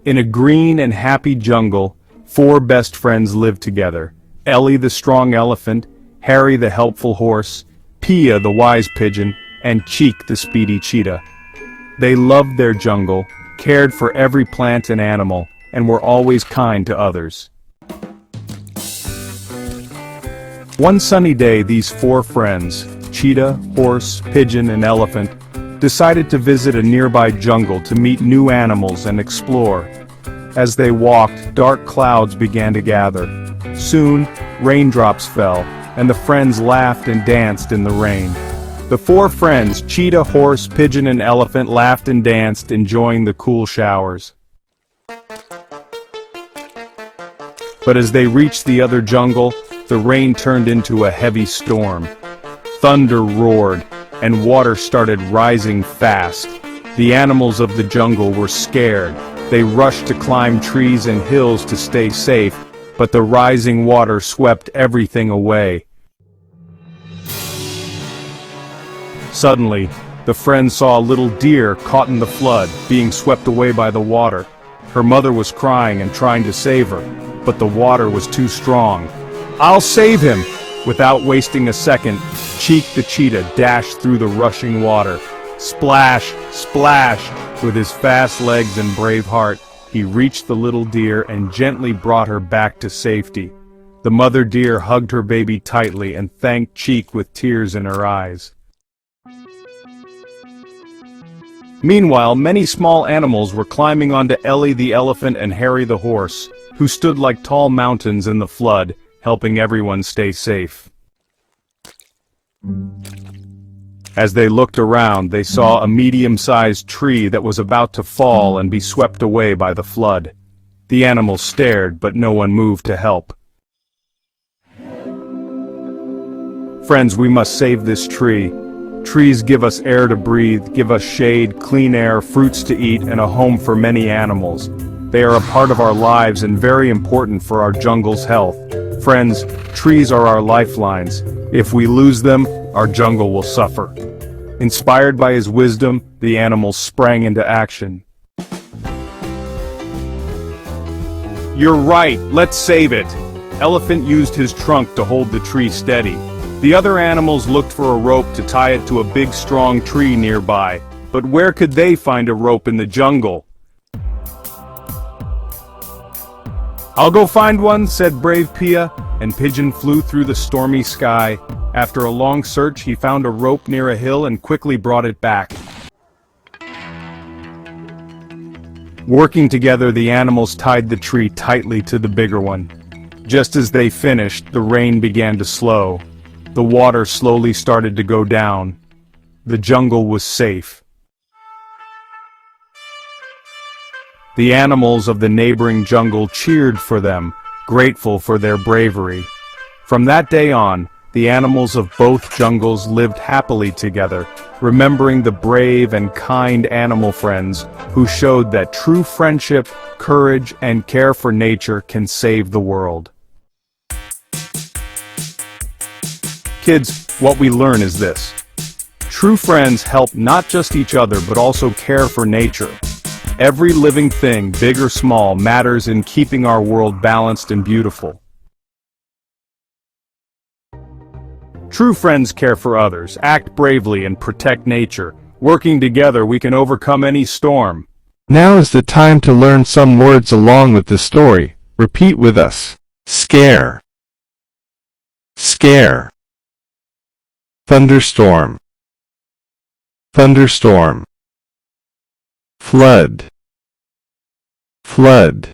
In a green and happy jungle, four best friends lived together. Elly the strong elephant, Harry the helpful horse, Piya the wise pigeon, and Cheeku the speedy cheetah. They loved their jungle, cared for every plant and animal, and were always kind to others. One sunny day, these four friends, Cheetah, Horse, Pigeon, and Elephant, decided to visit a nearby jungle to meet new animals and explore. As they walked, dark clouds began to gather. Soon, raindrops fell, and the friends laughed and danced in the rain. The four friends, Cheetah, Horse, Pigeon, and Elephant, laughed and danced, enjoying the cool showers. But as they reached the other jungle, the rain turned into a heavy storm. Thunder roared, and water started rising fast. The animals of the jungle were scared. They rushed to climb trees and hills to stay safe, but the rising water swept everything away. Suddenly, the friends saw a little deer caught in the flood, being swept away by the water. Her mother was crying and trying to save her, but the water was too strong. "I'll save him!" Without wasting a second, Cheeku the cheetah dashed through the rushing water. Splash, splash! With his fast legs and brave heart, he reached the little deer and gently brought her back to safety. The mother deer hugged her baby tightly and thanked Cheeku with tears in her eyes. Meanwhile, many small animals were climbing onto Elly the elephant and Harry the horse, who stood like tall mountains in the flood, helping everyone stay safe. As they looked around, they saw a medium-sized tree that was about to fall and be swept away by the flood. The animals stared, but no one moved to help. "Friends, we must save this tree. Trees give us air to breathe, give us shade, clean air, fruits to eat, and a home for many animals. They are a part of our lives and very important for our jungle's health. Friends, trees are our lifelines. If we lose them, our jungle will suffer." Inspired by his wisdom, the animals sprang into action. "You're right, let's save it!" Elephant used his trunk to hold the tree steady. The other animals looked for a rope to tie it to a big strong tree nearby, but where could they find a rope in the jungle? "I'll go find one," said brave Piya, and Pigeon flew through the stormy sky. After a long search, he found a rope near a hill and quickly brought it back. Working together, the animals tied the tree tightly to the bigger one. Just as they finished, the rain began to slow. The water slowly started to go down. The jungle was safe. The animals of the neighboring jungle cheered for them, grateful for their bravery. From that day on, the animals of both jungles lived happily together, remembering the brave and kind animal friends who showed that true friendship, courage, and care for nature can save the world. Kids, what we learn is this: true friends help not just each other but also care for nature. Every living thing, big or small, matters in keeping our world balanced and beautiful. True friends care for others, act bravely, and protect nature. Working together, we can overcome any storm. Now is the time to learn some words along with the story. Repeat with us. Scare. Scare. Thunderstorm. Thunderstorm. Flood. Flood.